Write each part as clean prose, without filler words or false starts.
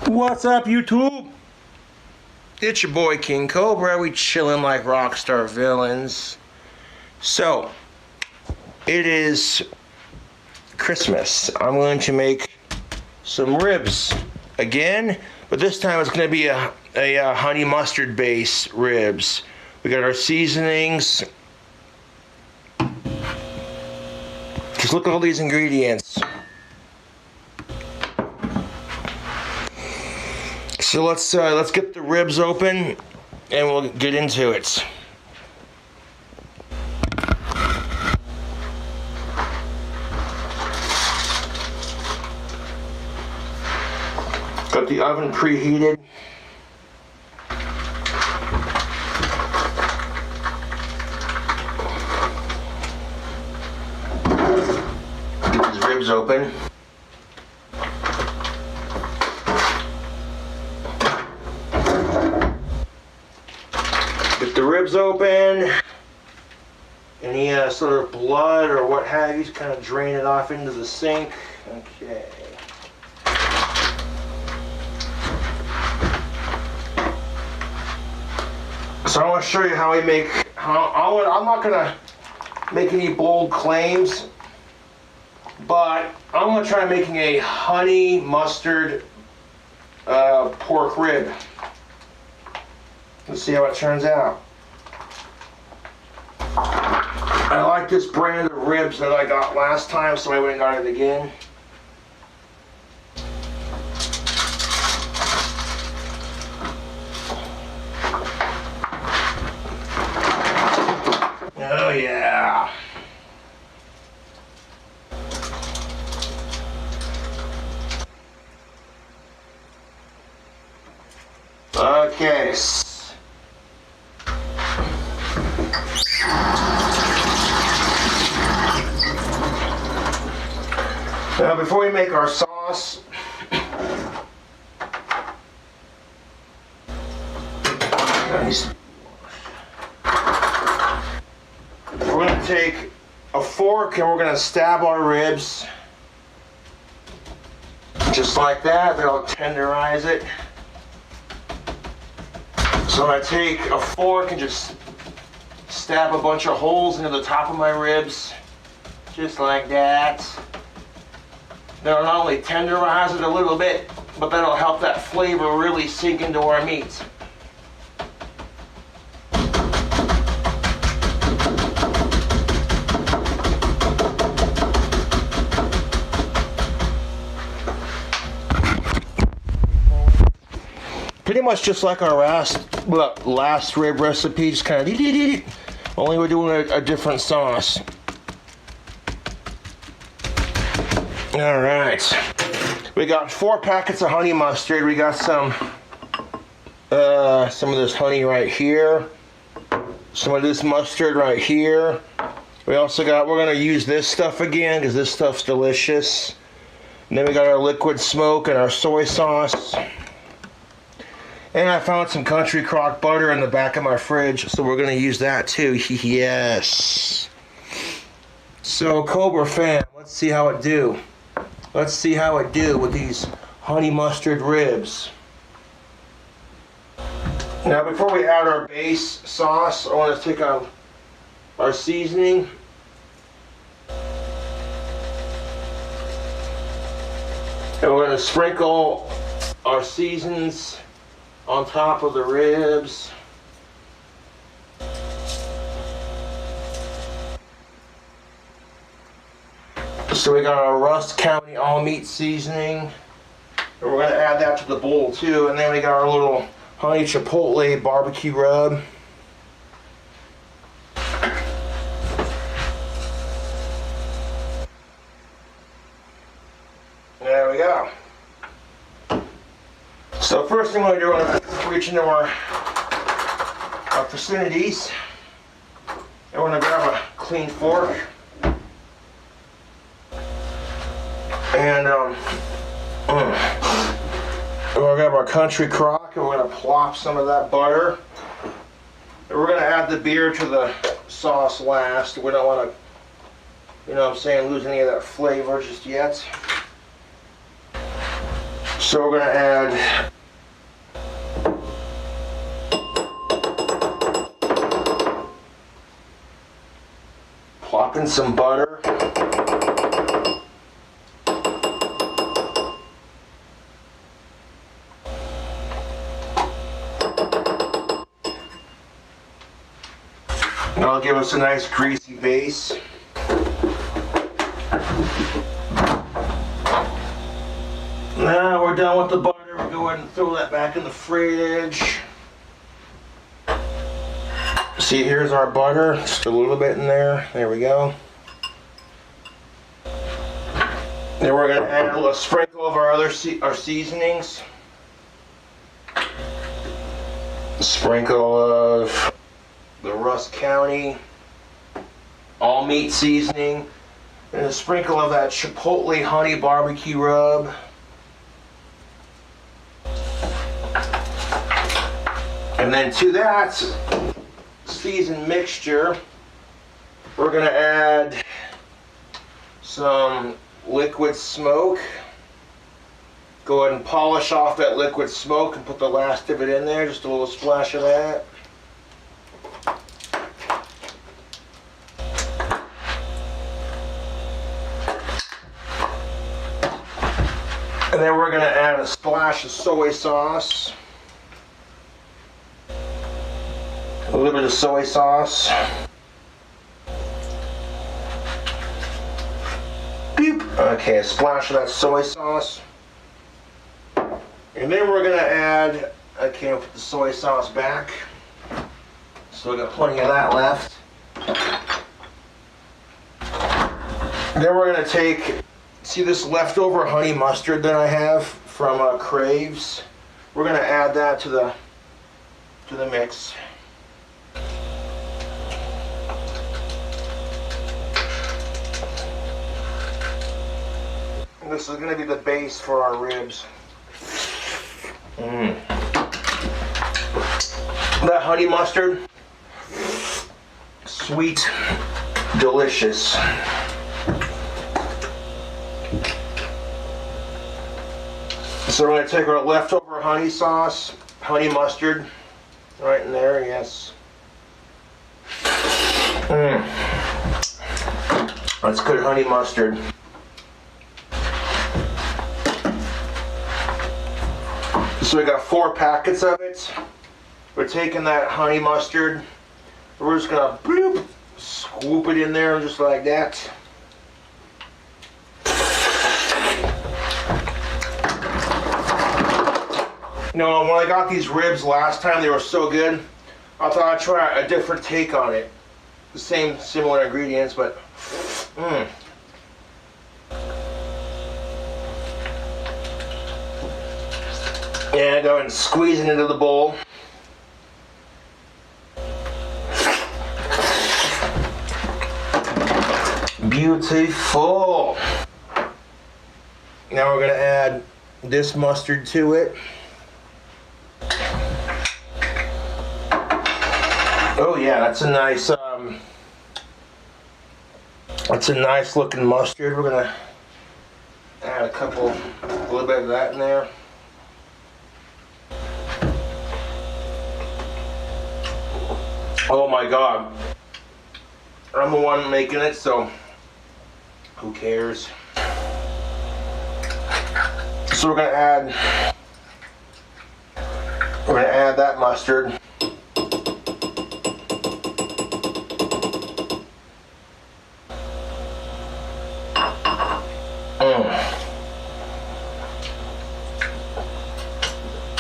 What's up, YouTube? It's your boy King Cobra. We chilling like rockstar villains. So, it is Christmas. I'm going to make some ribs again, but this time it's going to be a honey mustard base ribs. We got our seasonings. Just look at all these ingredients. So let's get the ribs open and we'll get into it. Got the oven preheated. Get these ribs open. Get the ribs open. Any sort of blood or what have you, just kind of drain it off into the sink. Okay. So I want to show you how we make. I'm not gonna make any bold claims, but I'm gonna try making a honey mustard pork rib. Let's see how it turns out. I like this brand of ribs that I got last time, so I went and got it again. Oh yeah. Okay. Now before we make our sauce, we're going to take a fork and we're going to stab our ribs just like that. That'll tenderize it. So I'm going to take a fork and just stab a bunch of holes into the top of my ribs, just like that. That'll not only tenderize it a little bit, but that'll help that flavor really sink into our meat. Pretty much just like our last rib recipe, just kind of only we're doing a different sauce. All right, we got 4 packets of honey mustard. We got some of this honey right here, some of this mustard right here. We also got, we're gonna use this stuff again because this stuff's delicious. And then we got our liquid smoke and our soy sauce. And I found some country crock butter in the back of my fridge, so we're gonna use that too. Yes. So Cobra fam, let's see how it do. Let's see how it do with these honey mustard ribs. Now before we add our base sauce, I want to take out our seasoning. And we're going to sprinkle our seasons on top of the ribs. So we got our Rust County all meat seasoning, and we're going to add that to the bowl too. And then we got our little honey chipotle barbecue rub. There we go. So first thing we're going to do is reach into our vicinities, and we're going to grab a clean fork. And we're going to grab our country crock and we're going to plop some of that butter. And we're going to add the beer to the sauce last. We don't want to, you know what I'm saying, lose any of that flavor just yet. So we're gonna add plop in some butter. That'll give us a nice greasy base. Now we're done with the butter. We'll go ahead and throw that back in the fridge. See, here's our butter. Just a little bit in there. There we go. Then we're going to add a little sprinkle of our our seasonings. A sprinkle of the Russ County all meat seasoning, and a sprinkle of that chipotle honey barbecue rub. And then to that seasoned mixture, we're going to add some liquid smoke. Go ahead and polish off that liquid smoke and put the last of it in there, just a little splash of that. And then we're going to add a splash of soy sauce. A little bit of soy sauce. Beep. Okay, a splash of that soy sauce. And then we're going to add, okay, I'll put the soy sauce back. So we got plenty of that left. Then we're going to take, see this leftover honey mustard that I have from Craves? We're going to add that to the mix. And this is going to be the base for our ribs. That honey mustard, sweet, delicious. So we're going to take our leftover honey sauce, honey mustard, right in there, yes. That's good honey mustard. So we got 4 packets of it. We're taking that honey mustard. We're just going to bloop, swoop it in there just like that. You know, when I got these ribs last time, they were so good, I thought I'd try a different take on it. The same, similar ingredients, but And go and squeeze it into the bowl. Beautiful. Now we're going to add this mustard to it. Oh yeah, that's a nice looking mustard. We're going to add a little bit of that in there. Oh my God. I'm the one making it, so who cares? So we're gonna add that mustard.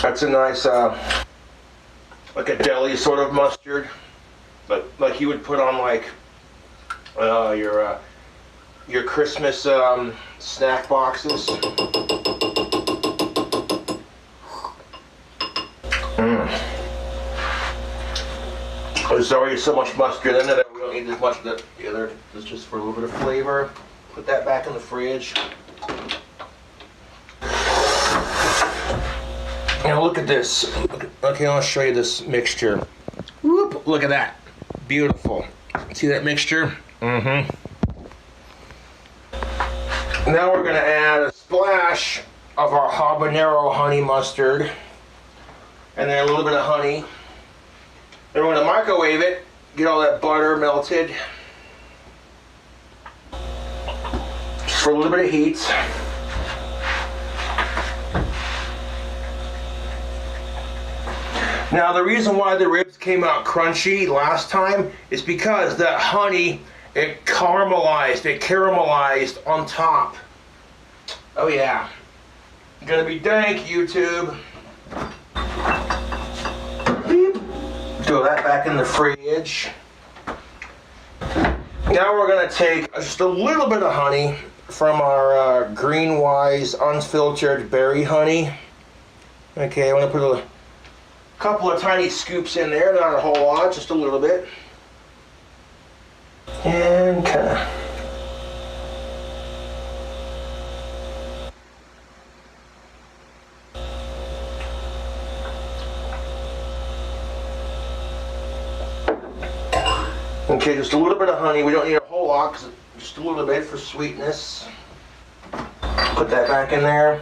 That's a nice, like a deli sort of mustard, but like you would put on like your Christmas snack boxes. There's already so much mustard in it that we don't need as much of the other. It's just for a little bit of flavor. Put that back in the fridge. Now look at this. Okay, I'll show you this mixture. Whoop! Look at that. Beautiful. See that mixture? Now we're going to add a splash of our habanero honey mustard, and then a little bit of honey. Then we're going to microwave it, get all that butter melted. Just for a little bit of heat. Now the reason why the ribs came out crunchy last time is because that honey, it caramelized on top. Oh yeah. Gonna be dank, YouTube. Beep. Throw that back in the fridge. Now we're gonna take just a little bit of honey from our Greenwise unfiltered berry honey. Okay, I'm gonna put a couple of tiny scoops in there, not a whole lot, just a little bit. And kind of. Okay, just a little bit of honey. We don't need a whole lot, just a little bit for sweetness. Put that back in there.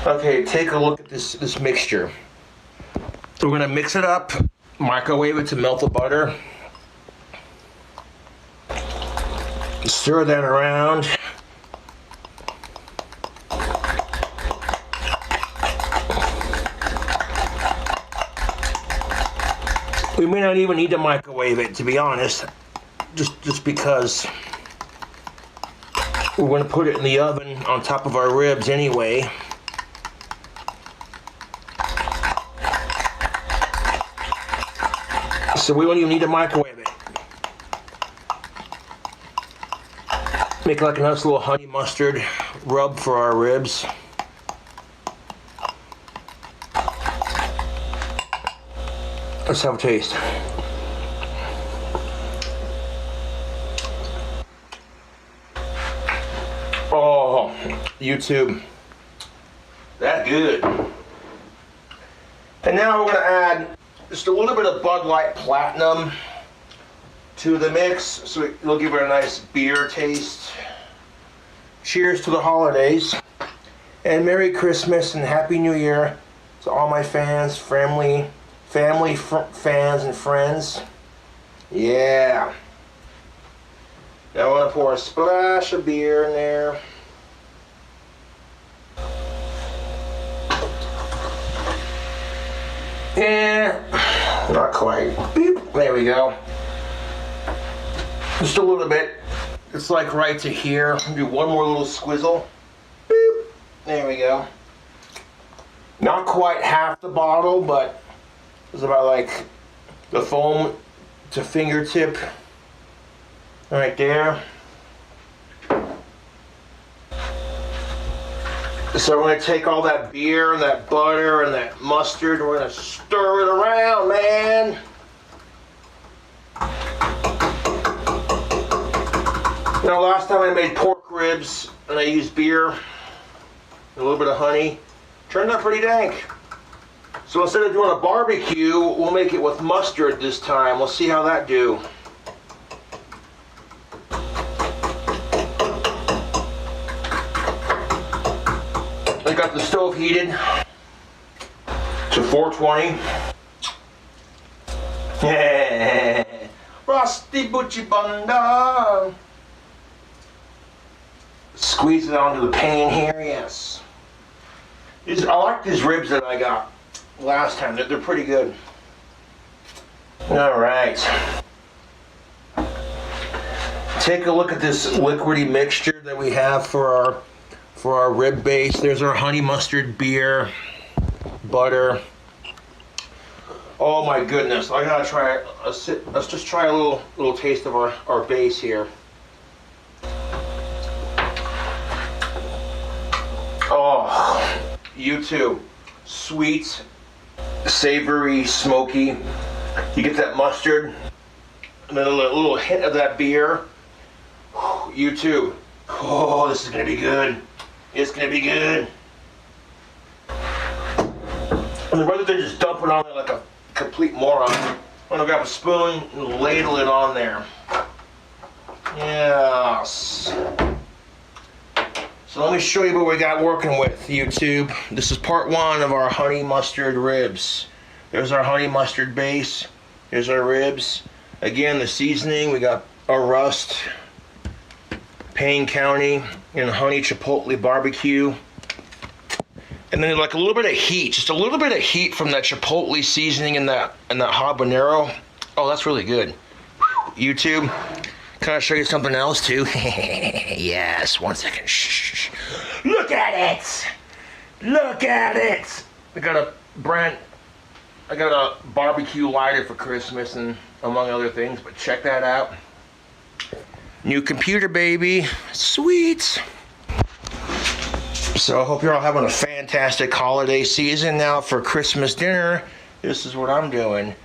Okay, take a look at this mixture. We're gonna mix it up, microwave it to melt the butter. Stir that around. We may not even need to microwave it, to be honest, just because we're going to put it in the oven on top of our ribs anyway. So we don't even need to microwave it. Make like a nice little honey mustard rub for our ribs. Let's have a taste. Oh, YouTube. That good. And now we're going to add just a little bit of Bud Light Platinum to the mix, so it'll give it a nice beer taste. Cheers to the holidays. And Merry Christmas and Happy New Year to all my fans, fans and friends. Yeah. Now I want to pour a splash of beer in there. Yeah, not quite. Beep. There we go. Just a little bit. It's like right to here. Do one more little squizzle. Beep. There we go. Not quite half the bottle, but it's about like the foam to fingertip right there. So we're going to take all that beer and that butter and that mustard, and we're going to stir it around, man. You know, last time I made pork ribs and I used beer and a little bit of honey, turned out pretty dank. So instead of doing a barbecue, we'll make it with mustard this time. We'll see how that do. I got the stove heated to 420. Yeah, Rusty Butchie Bunda. Squeeze it onto the pan here, yes. I like these ribs that I got last time. They're pretty good. All right. Take a look at this liquidy mixture that we have for our rib base. There's our honey mustard beer, butter. Oh my goodness! I gotta try it. Let's just try a little taste of our base here. Oh, YouTube, sweet, savory, smoky. You get that mustard, and then a little hint of that beer. YouTube, oh, this is gonna be good. It's gonna be good. And rather than just dump it on there like a complete moron, I'm gonna grab a spoon and ladle it on there. Yes. So let me show you what we got working with, YouTube. This is part one of our honey mustard ribs. There's our honey mustard base. Here's our ribs. Again, the seasoning, we got our rust, Payne County, and honey chipotle barbecue. And then like a little bit of heat, just a little bit of heat from that chipotle seasoning and that habanero. Oh, that's really good. Whew. YouTube, can I show you something else too? Yes, 1 second. Shh. Look at it! Look at it! I got a barbecue lighter for Christmas and among other things, but check that out. New computer, baby. Sweet. So I hope you're all having a fantastic holiday season. Now for Christmas dinner, this is what I'm doing.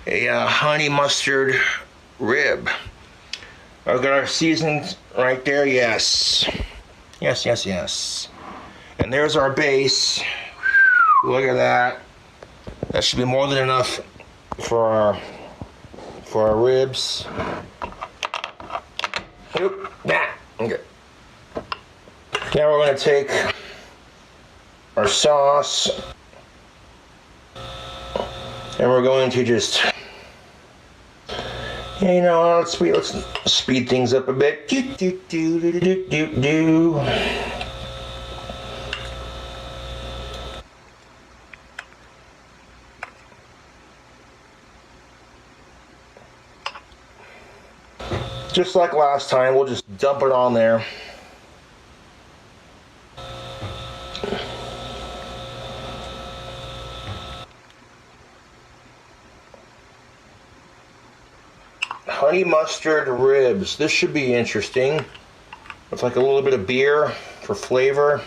A honey mustard rib. I've got our seasonings right there, yes. Yes. And there's our base. Look at that. That should be more than enough for our ribs. Oop, okay. Now we're going to take our sauce and we're going to just, you know, let's speed things up a bit. Just like last time, we'll just dump it on there. Honey mustard ribs. This should be interesting. With like a little bit of beer for flavor.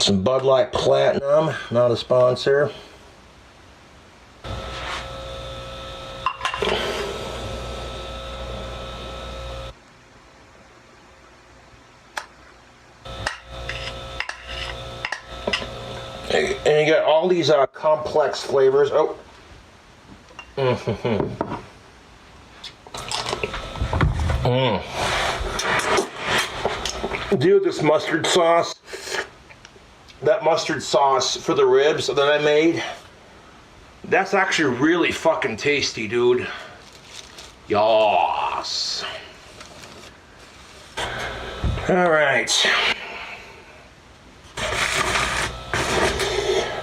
Some Bud Light Platinum, not a sponsor. And you got all these complex flavors. Oh. Deal with this mustard sauce. That mustard sauce for the ribs that I made. That's actually really fucking tasty, dude. Yas. All right.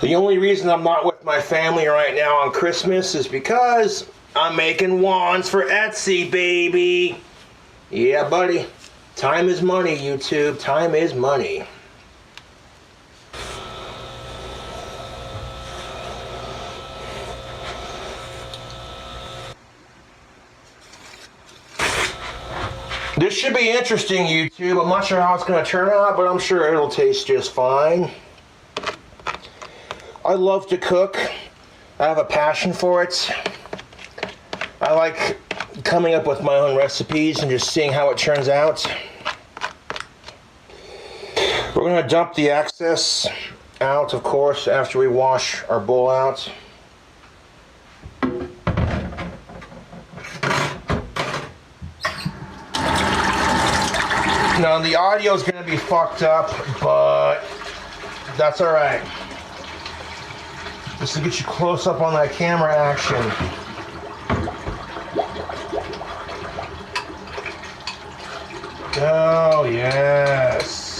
The only reason I'm not with my family right now on Christmas is because I'm making wands for Etsy, baby. Yeah, buddy. Time is money, YouTube. Time is money. This should be interesting, YouTube. I'm not sure how it's going to turn out, but I'm sure it'll taste just fine. I love to cook. I have a passion for it. I like coming up with my own recipes and just seeing how it turns out. We're going to dump the excess out, of course, after we wash our bowl out. Now, the audio is going to be fucked up, but that's all right. Just to get you close up on that camera action. Oh, yes.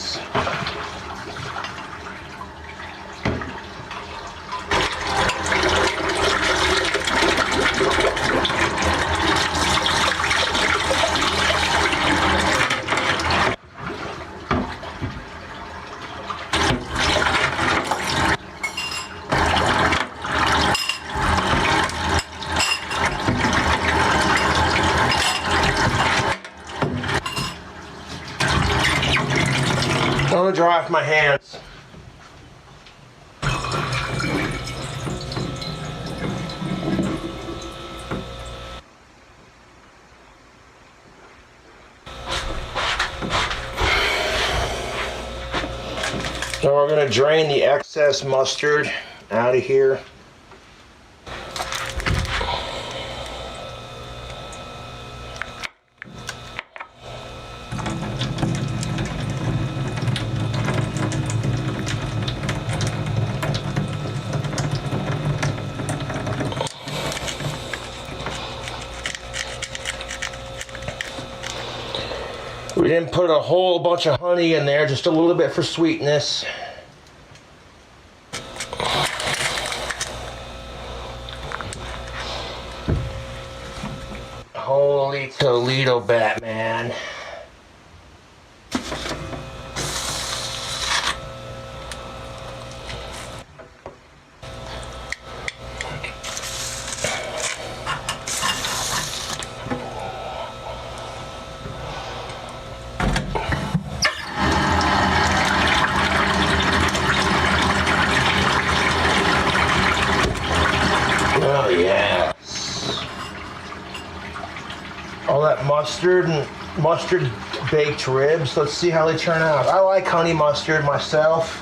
I'm gonna dry off my hands. So we're gonna drain the excess mustard out of here. We didn't put a whole bunch of honey in there, just a little bit for sweetness. Holy Toledo, Batman. Oh yeah. All that mustard and mustard baked ribs. Let's see how they turn out. I like honey mustard myself.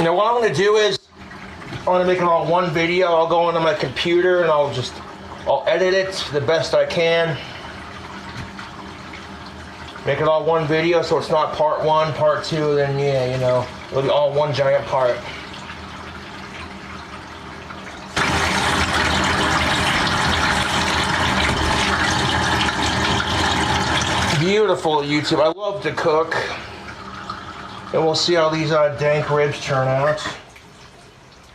Now what I'm going to do is, I want to make it all one video. I'll go into my computer and I'll edit it the best I can. Make it all one video so it's not part one, part two, then yeah, you know, it'll be all one giant part. Beautiful, YouTube. I love to cook. And we'll see how these dank ribs turn out.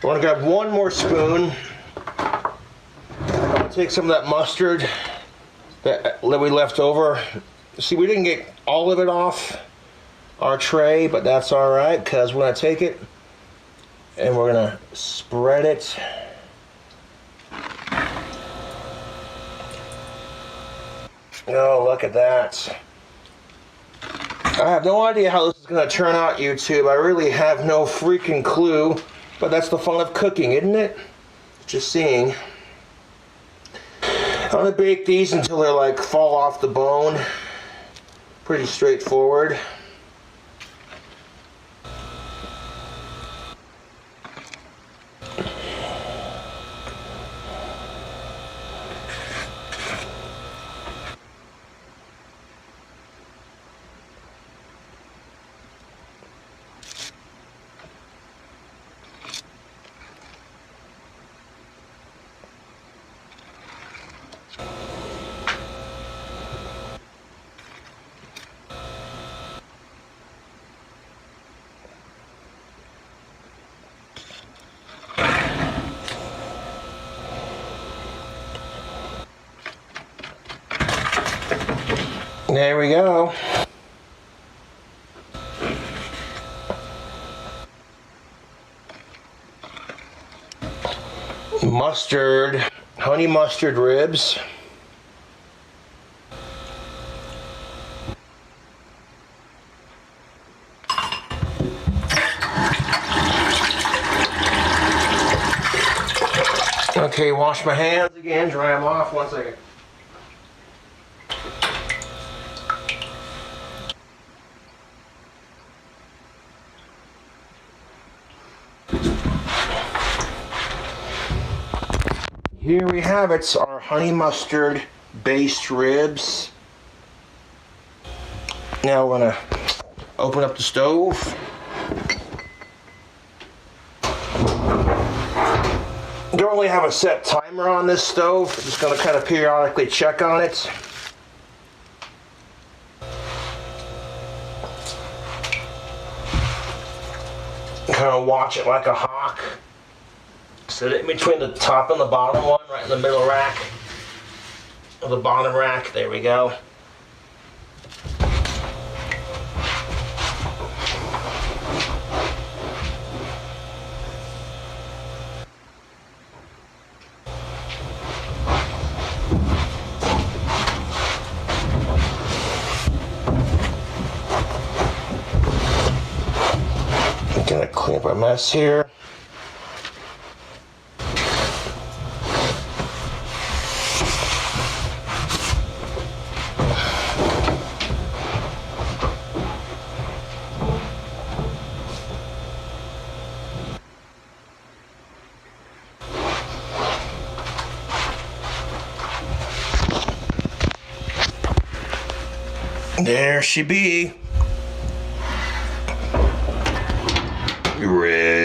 I want to grab one more spoon. I'm going to take some of that mustard that we left over. See, we didn't get all of it off our tray, but that's all right, because we're going to take it and we're going to spread it. Oh, look at that. I have no idea how this is going to turn out, YouTube. I really have no freaking clue, but that's the fun of cooking, isn't it? Just seeing. I'm going to bake these until they're like fall off the bone. Pretty straightforward. There we go. Mustard, honey mustard ribs. Okay, wash my hands again, dry them off. 1 second. Here we have it, our honey mustard based ribs. Now we're gonna open up the stove. Don't really have a set timer on this stove. I'm just gonna kind of periodically check on it. Kind of watch it like a hawk. Set it in between the top and the bottom one, right in the middle rack. Or the bottom rack, there we go. I'm gonna clean up a mess here. There she be. Red.